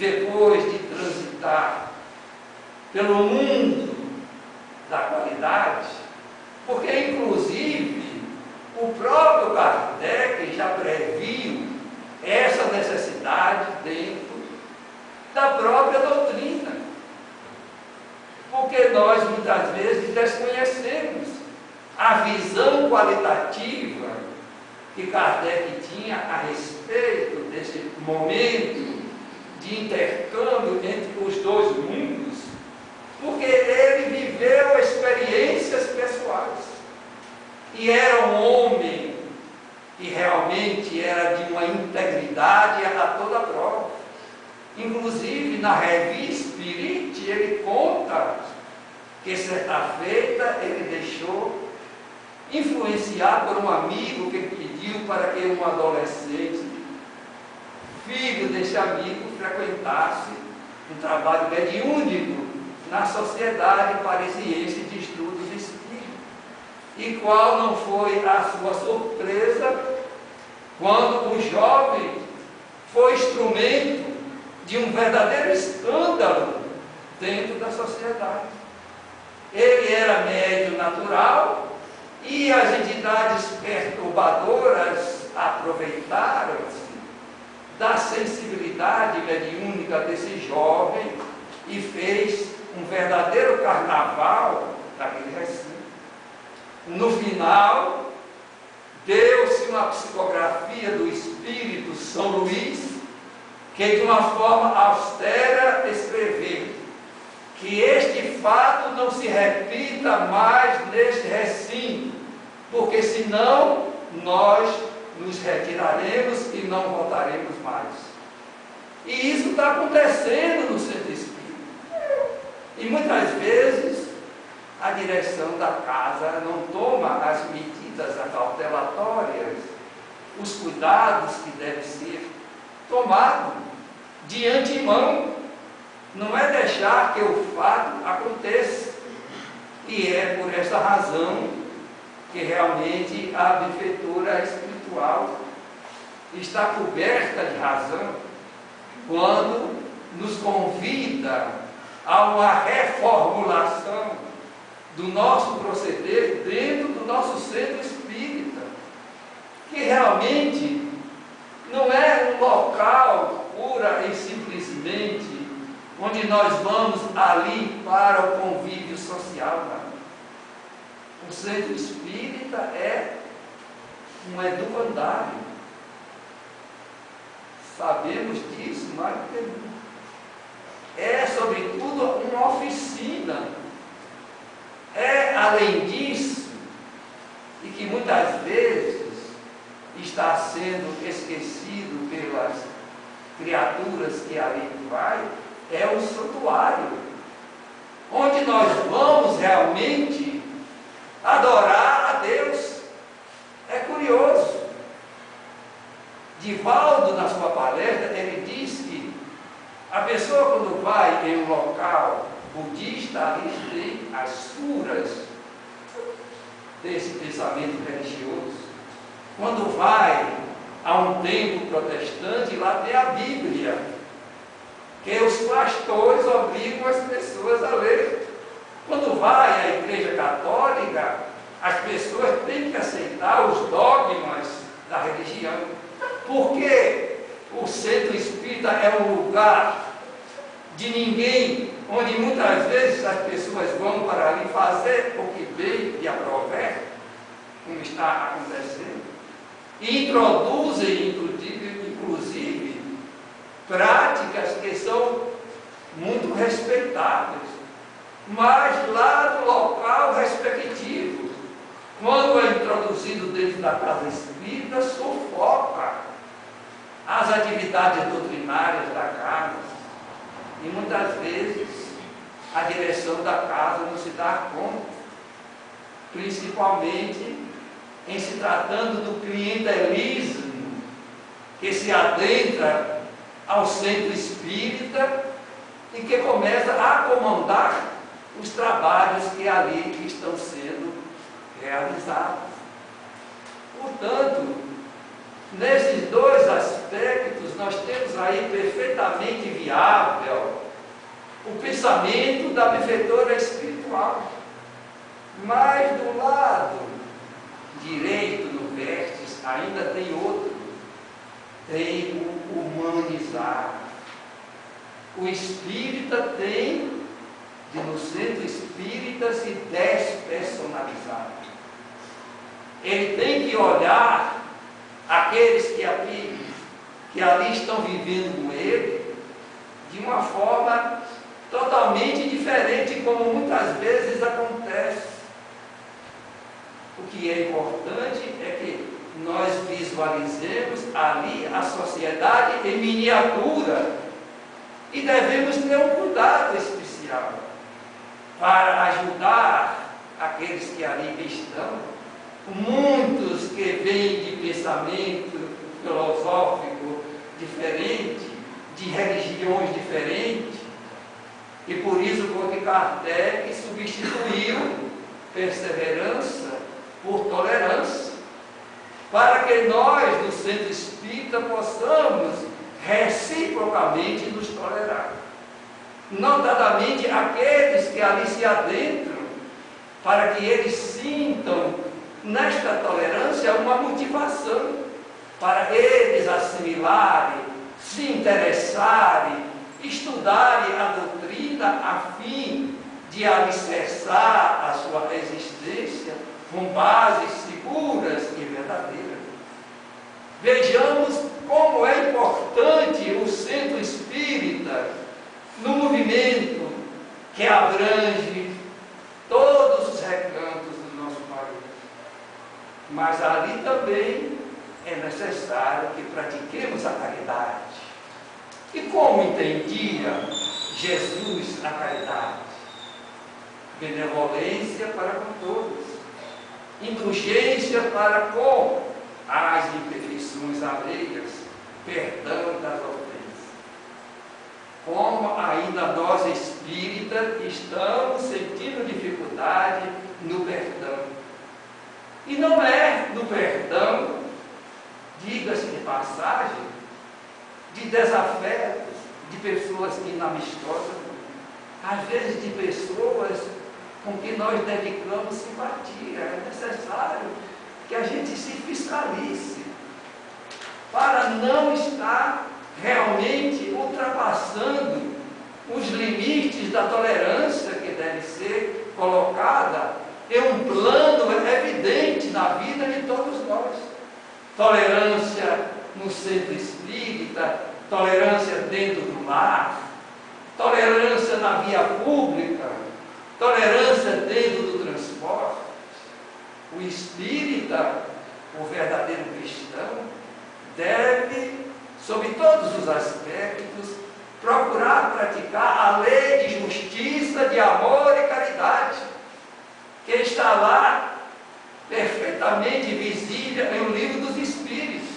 depois de transitar pelo mundo da qualidade, porque inclusive o próprio Kardec já previu essa necessidade dentro da própria doutrina, porque nós muitas vezes desconhecemos a visão qualitativa que Kardec tinha a respeito desse momento de intercâmbio entre os dois mundos, porque ele viveu experiências pessoais e era um homem que realmente era de uma integridade a toda prova. Inclusive na Revista Espírita ele conta que certa feita ele deixou influenciar por um amigo que pediu para que um adolescente, filho desse amigo, frequentasse um trabalho mediúnico na Sociedade Parisiense de Estudos Espíritas, e qual não foi a sua surpresa quando o jovem foi instrumento de um verdadeiro escândalo dentro da sociedade. Ele era médium natural e as entidades perturbadoras aproveitaram-se da sensibilidade mediúnica desse jovem e fez um verdadeiro carnaval daquele recinto. No final, deu-se uma psicografia do Espírito São Luís, que de uma forma austera escreveu que este fato não se repita mais neste recinto, porque senão nós nos retiraremos e não voltaremos mais. E isso está acontecendo no centro espírita. E muitas vezes a direção da casa não toma as medidas acautelatórias, os cuidados que devem ser tomados de antemão. Não é deixar que o fato aconteça. E é por essa razão que realmente a benfeitora espiritual está coberta de razão quando nos convida a uma reformulação do nosso proceder dentro do nosso centro espírita, que realmente não é um local pura e simplesmente onde nós vamos ali para o convívio social. Não. O centro espírita é um educandário. Sabemos disso mais do que nunca. É, sobretudo, uma oficina. É, além disso, e que muitas vezes está sendo esquecido pelas criaturas que ali vai, é um santuário, onde nós vamos realmente adorar a Deus. É curioso. Divaldo, na sua palestra, ele diz que a pessoa, quando vai em um local budista, ali tem as suras desse pensamento religioso. Quando vai a um templo protestante, lá tem a Bíblia, que os pastores obrigam as pessoas a ler. Quando vai à Igreja Católica, as pessoas têm que aceitar os dogmas da religião, porque o centro espírita é um lugar de ninguém, onde muitas vezes as pessoas vão para ali fazer o que bem e aprover, como está acontecendo, e introduzem, inclusive, práticas que são muito respeitáveis, mas lá no local respectivo, quando é introduzido dentro da casa espírita, sufoca as atividades doutrinárias da casa. E muitas vezes a direção da casa não se dá conta, principalmente em se tratando do clientelismo que se adentra ao centro espírita e que começa a comandar os trabalhos que ali estão sendo realizados. Portanto, nesses dois aspectos nós temos aí perfeitamente viável o pensamento da benfeitora espiritual. Mas do lado direito do vértice ainda tem outro, tem o humanizar. O espírita tem, no centro espírita, se despersonalizar. Ele tem que olhar aqueles que ali estão vivendo com ele de uma forma totalmente diferente, como muitas vezes acontece. O que é importante é que nós visualizemos ali a sociedade em miniatura e devemos ter um cuidado especial para ajudar aqueles que ali estão. Muitos que vêm de pensamento filosófico diferente, de religiões diferentes, e por isso que Kardec substituiu perseverança por tolerância, para que nós, no centro espírita, possamos reciprocamente nos tolerar. Notadamente aqueles que ali se adentram, para que eles sintam nesta tolerância uma motivação, para eles assimilarem, se interessarem, estudarem a doutrina a fim de alicerçar a sua existência com bases seguras e verdadeiras. Vejamos como é importante o centro espírita no movimento que abrange todos os recantos do nosso país. Mas ali também é necessário que pratiquemos a caridade. E como entendia Jesus a caridade? Benevolência para com todos, indulgência para com as imperfeições alheias, perdão das ofensas. Como ainda nós espíritas estamos sentindo dificuldade no perdão. E não é no perdão, diga-se de passagem, de desafetos, de pessoas inamistosas, às vezes de pessoas com que nós dedicamos simpatia. É necessário que a gente se fiscalize para não estar realmente ultrapassando os limites da tolerância que deve ser colocada em um plano evidente na vida de todos nós. Tolerância no centro espírita, tolerância dentro do lar, tolerância na via pública, tolerância dentro do transporte. O espírita, o verdadeiro cristão, deve, sob todos os aspectos, procurar praticar a lei de justiça, de amor e caridade, que está lá perfeitamente visível em O Livro dos Espíritos,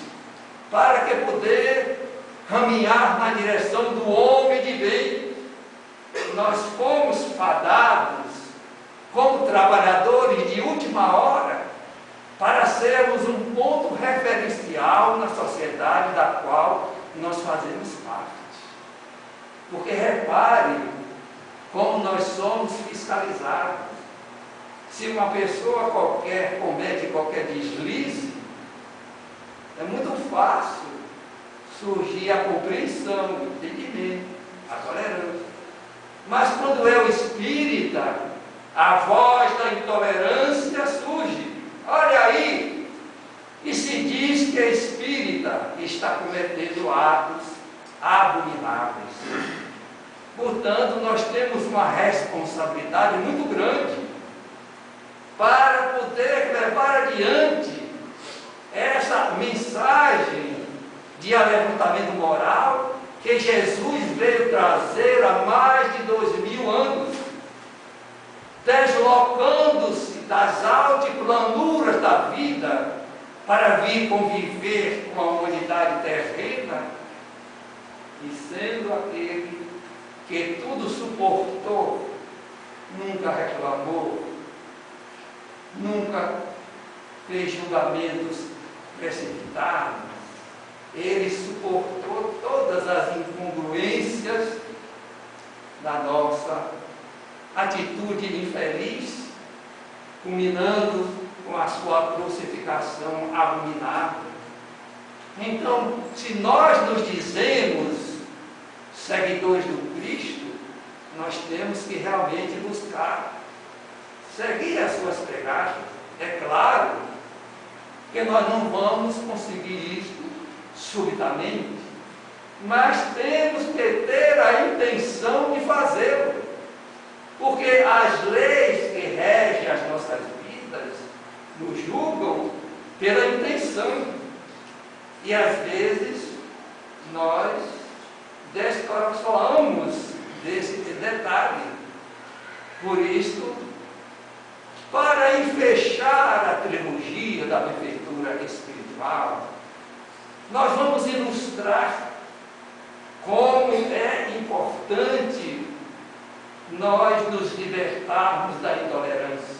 para que poder caminhar na direção do homem de bem. Nós fomos fadados como trabalhadores de última hora para sermos um ponto referencial na sociedade da qual nós fazemos parte. Porque repare como nós somos fiscalizados. Se uma pessoa qualquer comete qualquer deslize, é muito fácil surgir a compreensão, o entendimento, a tolerância. Mas quando é o espírita, a voz da intolerância surge. Olha aí, e se diz que é espírita e está cometendo atos abomináveis. Portanto, nós temos uma responsabilidade muito grande para poder levar adiante essa mensagem de levantamento moral que Jesus veio trazer há mais de 2000 anos, deslocando-se das altiplanuras da vida para vir conviver com a humanidade terrena, e sendo aquele que tudo suportou, nunca reclamou, nunca fez julgamentos precipitados. Ele suportou todas as incongruências da nossa atitude infeliz, culminando com a sua crucificação abominável. Então, se nós nos dizemos seguidores do Cristo, nós temos que realmente buscar seguir as suas pegadas. É claro que nós não vamos conseguir isso subitamente, mas temos que ter a intenção de fazê-lo, porque as leis que regem as nossas vidas nos julgam pela intenção, e às vezes nós desconsolamos desse detalhe. Por isso, para fechar a trilogia da benfeitura espiritual, nós vamos ilustrar como é importante nós nos libertarmos da intolerância.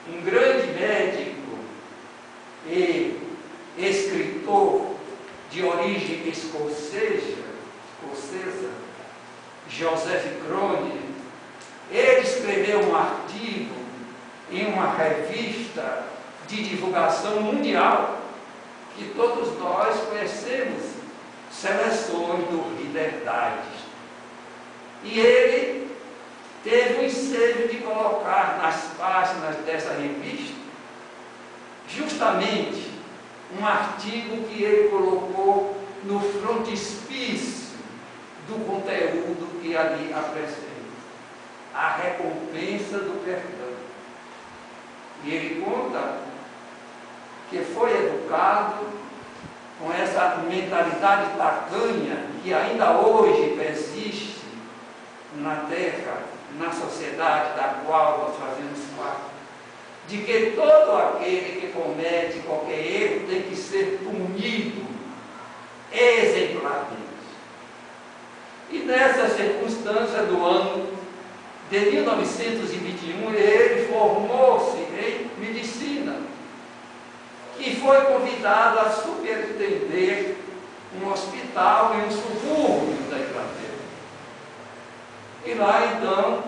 Um grande médico e escritor de origem escocesa, Joseph Crone, ele escreveu um artigo em uma revista de divulgação mundial que todos nós conhecemos, Seleções do Liberdade. E ele teve o ensejo de colocar nas páginas dessa revista justamente um artigo que ele colocou no frontispício do conteúdo que ali apresenta, a recompensa do perdão. E ele conta que foi educado com essa mentalidade tacanha que ainda hoje persiste na terra, na sociedade da qual nós fazemos parte, de que todo aquele que comete qualquer erro tem que ser punido exemplarmente. E nessa circunstância do ano de 1921, ele formou-se em medicina e foi convidado a superintender um hospital em um subúrbio da Inglaterra. E lá então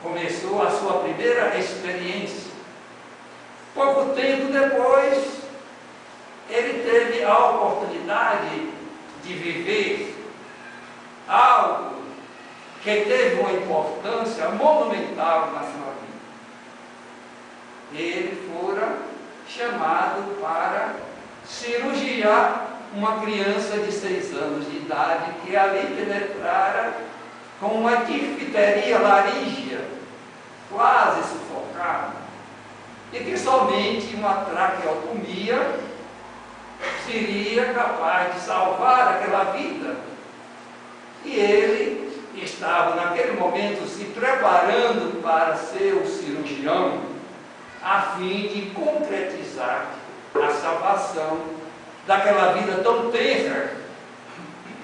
começou a sua primeira experiência. Pouco tempo depois, ele teve a oportunidade de viver algo que teve uma importância monumental na sua vida. Ele fora chamado para cirurgiar uma criança de 6 anos de idade que ali penetrara com uma difteria laríngea, quase sufocada, e que somente uma traqueotomia seria capaz de salvar aquela vida. E ele estava naquele momento se preparando para ser o cirurgião, a fim de concretizar a salvação daquela vida tão tenra.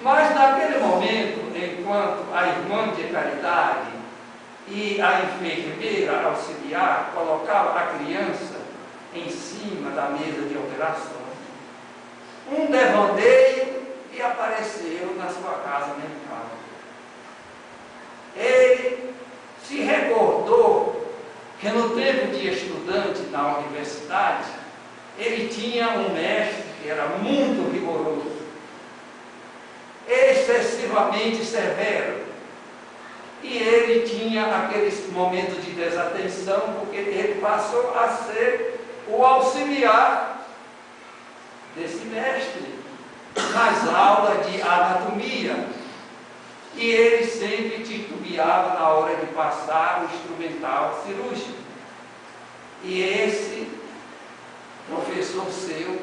Mas naquele momento, enquanto a irmã de caridade e a enfermeira auxiliar colocavam a criança em cima da mesa de operações, um devaneio lhe apareceu na sua casa mental. Ele se recordou que no tempo de estudante na universidade, ele tinha um mestre que era muito rigoroso, excessivamente severo, e ele tinha aqueles momentos de desatenção, porque ele passou a ser o auxiliar desse mestre nas aulas de anatomia, e ele sempre titubeava na hora de passar o instrumental cirúrgico. E esse professor seu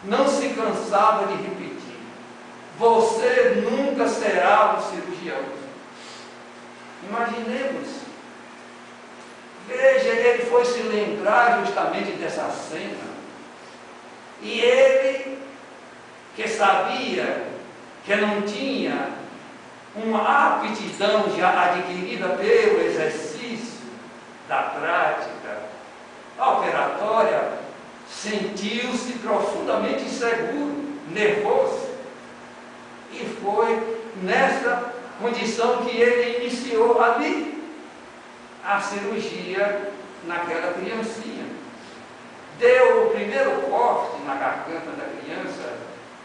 não se cansava de repetir: você nunca será um cirurgião. Imaginemos. Veja, ele foi se lembrar justamente dessa cena. E ele, que sabia que não tinha uma aptidão já adquirida pelo exercício da prática operatória, sentiu-se profundamente inseguro, nervoso. E foi nessa condição que ele iniciou ali a cirurgia naquela criancinha. Deu o primeiro corte na garganta da criança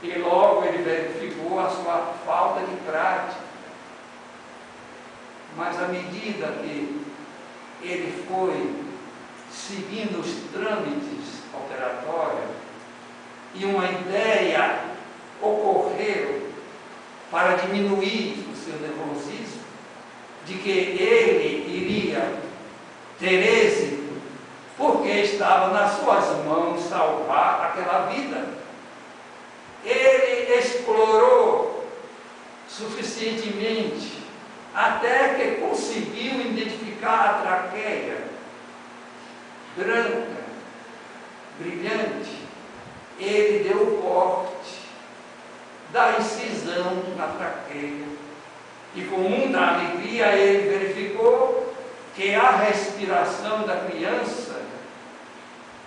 e logo ele verificou a sua falta de prática. Mas à medida que ele foi seguindo os trâmites operatórios e uma ideia ocorreu para diminuir o seu nervosismo, de que ele iria ter êxito, porque estava nas suas mãos salvar aquela vida. Ele explorou suficientemente até que conseguiu identificar a traqueia branca, brilhante. Ele deu o corte da incisão na traqueia e com muita alegria ele verificou que a respiração da criança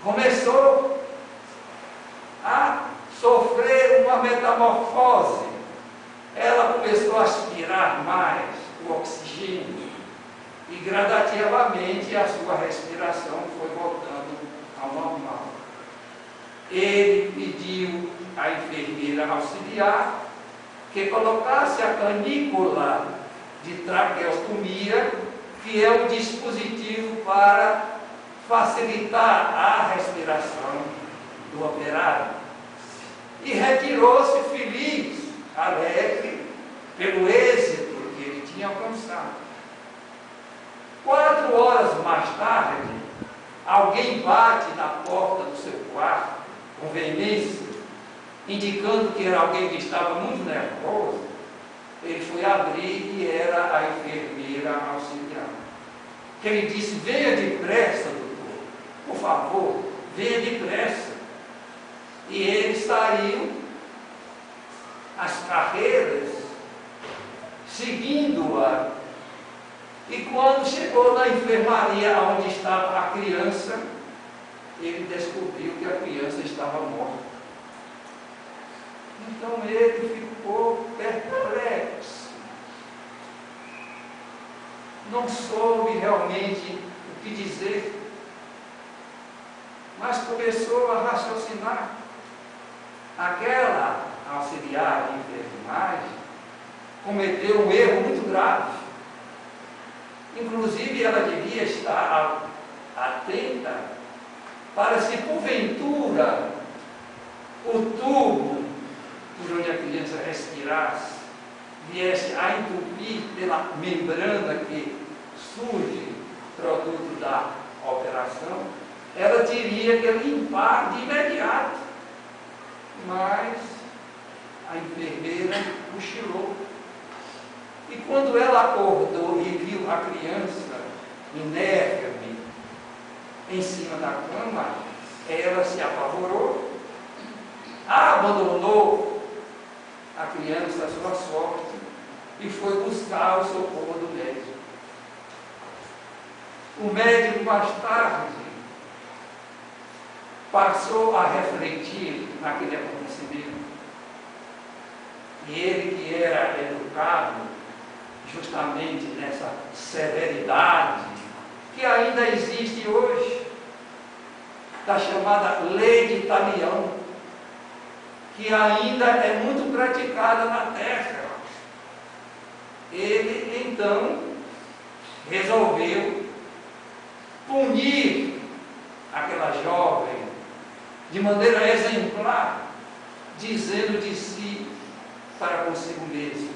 começou a sofrer uma metamorfose. Ela começou a aspirar mais o oxigênio e gradativamente a sua respiração foi voltando ao normal. Ele pediu à enfermeira auxiliar que colocasse a canícula de traqueostomia, que é um dispositivo para facilitar a respiração do operado. E retirou-se feliz, alegre, pelo êxito que ele tinha alcançado. 4 horas mais tarde, alguém bate na porta do seu quarto com veemência, indicando que era alguém que estava muito nervoso. Ele foi abrir e era a enfermeira auxiliar. Que ele disse: venha depressa, doutor, por favor, venha depressa. E ele saiu às carreiras, seguindo-a. E quando chegou na enfermaria onde estava a criança, ele descobriu que a criança estava morta. Então ele ficou perplexo. Não soube realmente o que dizer, mas começou a raciocinar. Aquela auxiliar de enfermagem cometeu um erro muito grave. Inclusive, ela devia estar atenta para, se porventura o tubo por onde a criança respirasse viesse a entupir pela membrana que surge produto da operação, ela teria que limpar de imediato. Mas a enfermeira cochilou. E quando ela acordou e viu a criança inerme em cima da cama, ela se apavorou, abandonou a criança à sua sorte e foi buscar o socorro do médico. O médico, mais tarde, passou a refletir naquele acontecimento. E ele, que era educado justamente nessa severidade que ainda existe hoje, da chamada lei de Talião, que ainda é muito praticada na terra. Ele então resolveu punir aquela jovem de maneira exemplar, dizendo de si para consigo mesmo: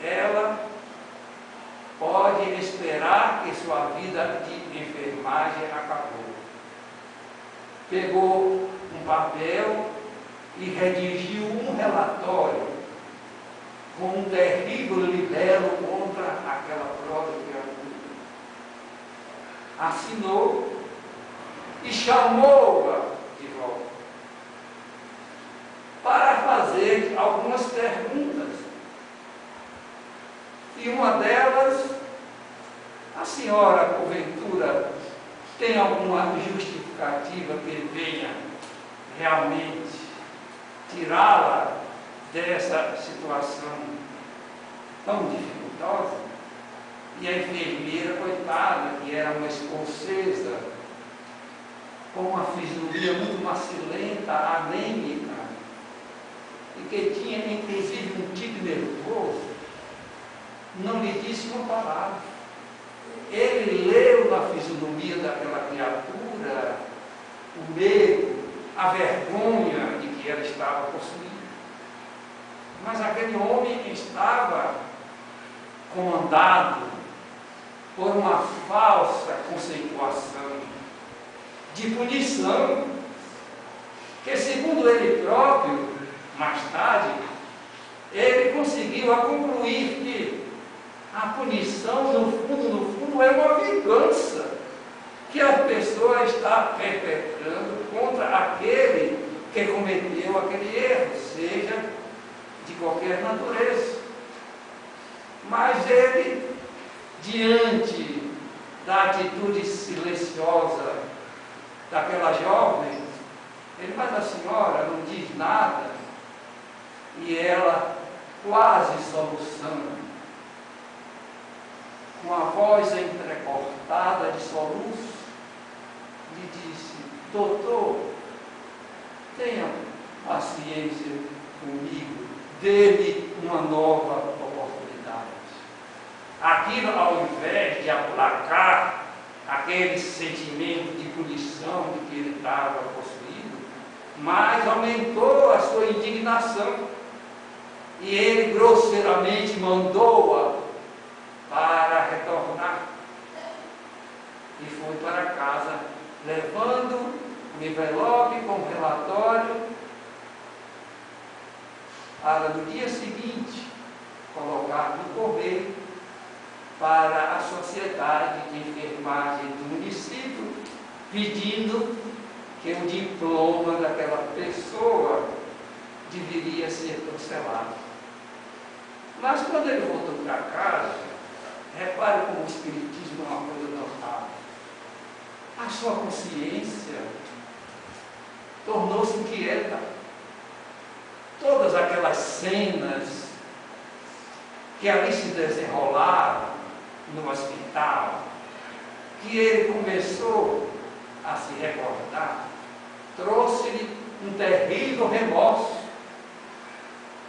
ela pode esperar que sua vida de enfermagem acabou. Pegou um papel e redigiu um relatório com um terrível libelo contra aquela própria criatura. Assinou e chamou-a de volta para fazer algumas perguntas. E uma delas: a senhora, porventura, tem alguma justificativa que venha realmente tirá-la dessa situação tão dificultosa? E a enfermeira, coitada, que era uma escocesa, com uma fisionomia muito macilenta, anêmica, e que tinha inclusive um tique nervoso, não lhe disse uma palavra. Ele leu na fisionomia daquela criatura o medo, a vergonha de que ela estava possuída. Mas aquele homem estava comandado por uma falsa conceituação de punição, que segundo ele próprio, mais tarde, ele conseguiu concluir que a punição, no fundo, é uma vingança que a pessoa está perpetrando contra aquele que cometeu aquele erro, seja de qualquer natureza. Mas ele, diante da atitude silenciosa daquela jovem, ele, mas a senhora não diz nada, e ela, quase soluçando, com a voz entrecortada de soluço, lhe disse: doutor, tenha paciência comigo, dê-me uma nova oportunidade. Aquilo, ao invés de aplacar aquele sentimento de punição de que ele estava possuído, mas aumentou a sua indignação, e ele grosseiramente mandou-a para retornar, e foi para casa, levando um envelope com um relatório para no dia seguinte colocar no correio para a sociedade de enfermagem do município, pedindo que o diploma daquela pessoa deveria ser cancelado. Mas quando ele voltou para casa, repare como o Espiritismo é uma coisa notável. A sua consciência tornou-se inquieta. Todas aquelas cenas que ali se desenrolaram no hospital, que ele começou a se recordar, trouxe-lhe um terrível remorso.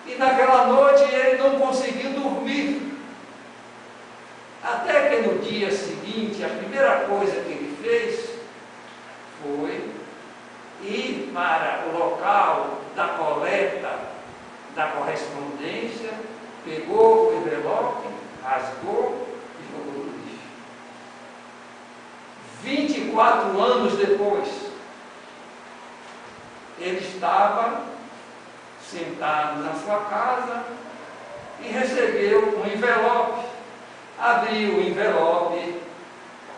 E naquela noite ele não conseguiu dormir. Até que no dia seguinte, a primeira coisa que ele fez foi ir para o local da coleta da correspondência, pegou o envelope, rasgou e jogou no lixo. 24 anos depois, ele estava sentado na sua casa e recebeu um envelope. Abriu o envelope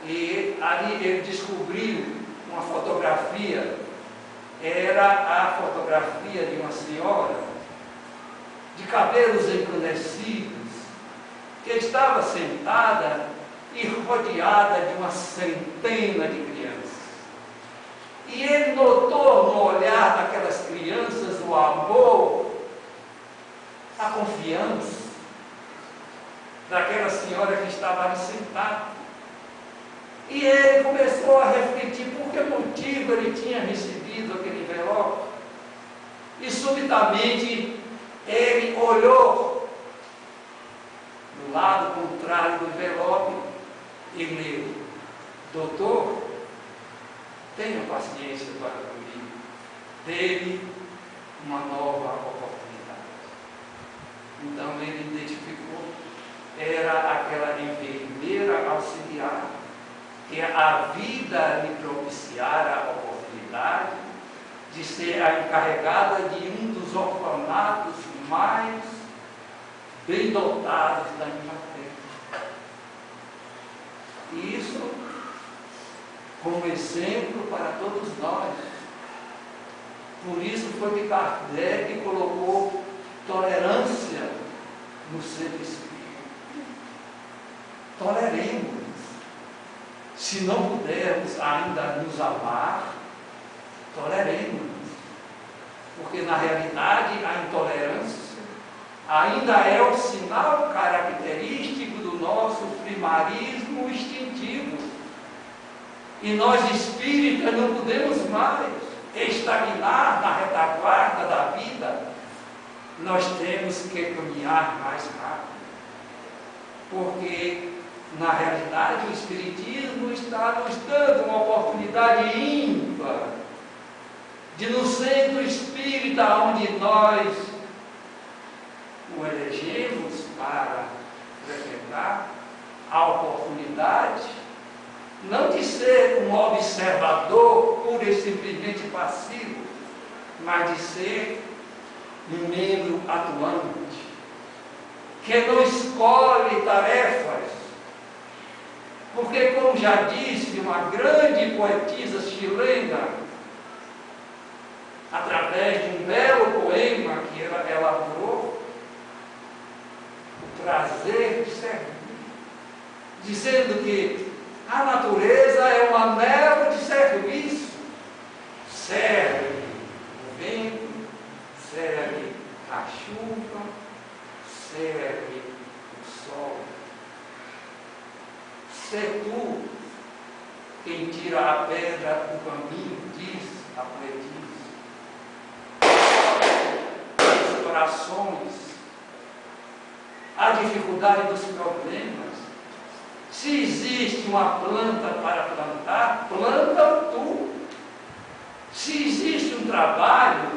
e ali ele descobriu uma fotografia. Era a fotografia de uma senhora de cabelos embranquecidos, que estava sentada e rodeada de uma centena de crianças. E ele notou no olhar daquelas crianças o amor, a confiança daquela senhora que estava ali sentada. E ele começou a refletir por que motivo ele tinha recebido aquele envelope. E subitamente ele olhou do lado contrário do envelope e leu: doutor, tenha paciência para comigo, dê-me uma nova oportunidade. Então ele identificou, era aquela enfermeira auxiliar, que a vida lhe propiciara a oportunidade de ser a encarregada de um dos orfanatos mais bem dotados da Inglaterra. E isso como exemplo para todos nós. Por isso foi que Kardec colocou tolerância no centro espírita. Toleremos. Se não pudermos ainda nos amar, toleremos. Porque na realidade a intolerância ainda é o sinal característico do nosso primarismo instintivo. E nós espíritas não podemos mais estagnar na retaguarda da vida. Nós temos que caminhar mais rápido. Porque, na realidade, o Espiritismo está nos dando uma oportunidade ímpar de, no centro espírita, onde nós o elegemos para frequentar, a oportunidade não de ser um observador pura e simplesmente passivo, mas de ser um membro atuante, que não escolhe tarefas, porque, como já disse uma grande poetisa chilena, através de um belo poema que ela elaborou, o prazer de servir, dizendo que a natureza é um anelo de serviço. Serve o vento, serve a chuva, serve o sol. Se tu quem tira a pedra do caminho, diz a poetisa. Os corações, a dificuldade dos problemas. Se existe uma planta para plantar, planta tu. Se existe um trabalho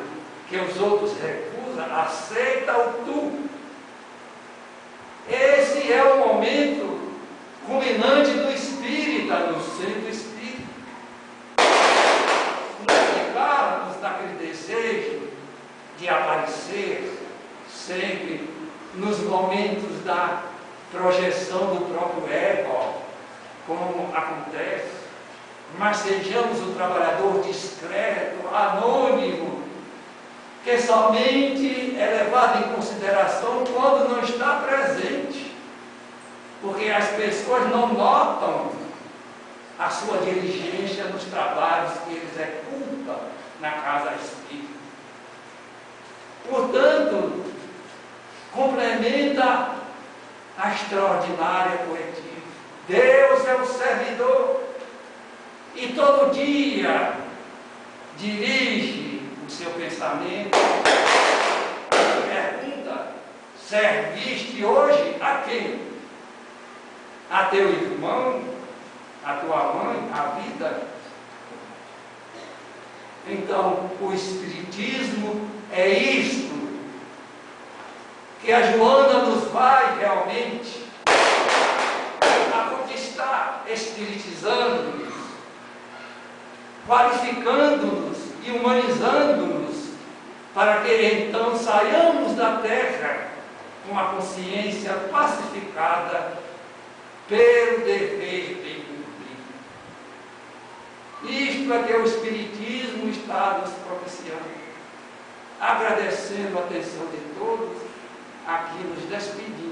que os outros recusam, aceita-o tu. Esse é o momento culminante do espírita, no centro espírita. Não ficarmos naquele desejo de aparecer sempre nos momentos da projeção do próprio ego, como acontece, mas sejamos o trabalhador discreto, anônimo, que somente é levado em consideração quando não está presente, porque as pessoas não notam a sua diligência nos trabalhos que ele executa na casa espírita. Portanto, complementa a extraordinária poesia. Deus é o servidor e todo dia dirige o seu pensamento e pergunta: serviste hoje a quem? A teu irmão, a tua mãe, a vida? Então, o Espiritismo é isto que a Joana nos vai realmente a conquistar, espiritizando-nos, qualificando-nos e humanizando-nos, para que então saiamos da terra com a consciência pacificada pelo dever bem cumprido. Isto é que o Espiritismo está nos propiciando. Agradecendo a atenção de todos, aqui nos despedimos.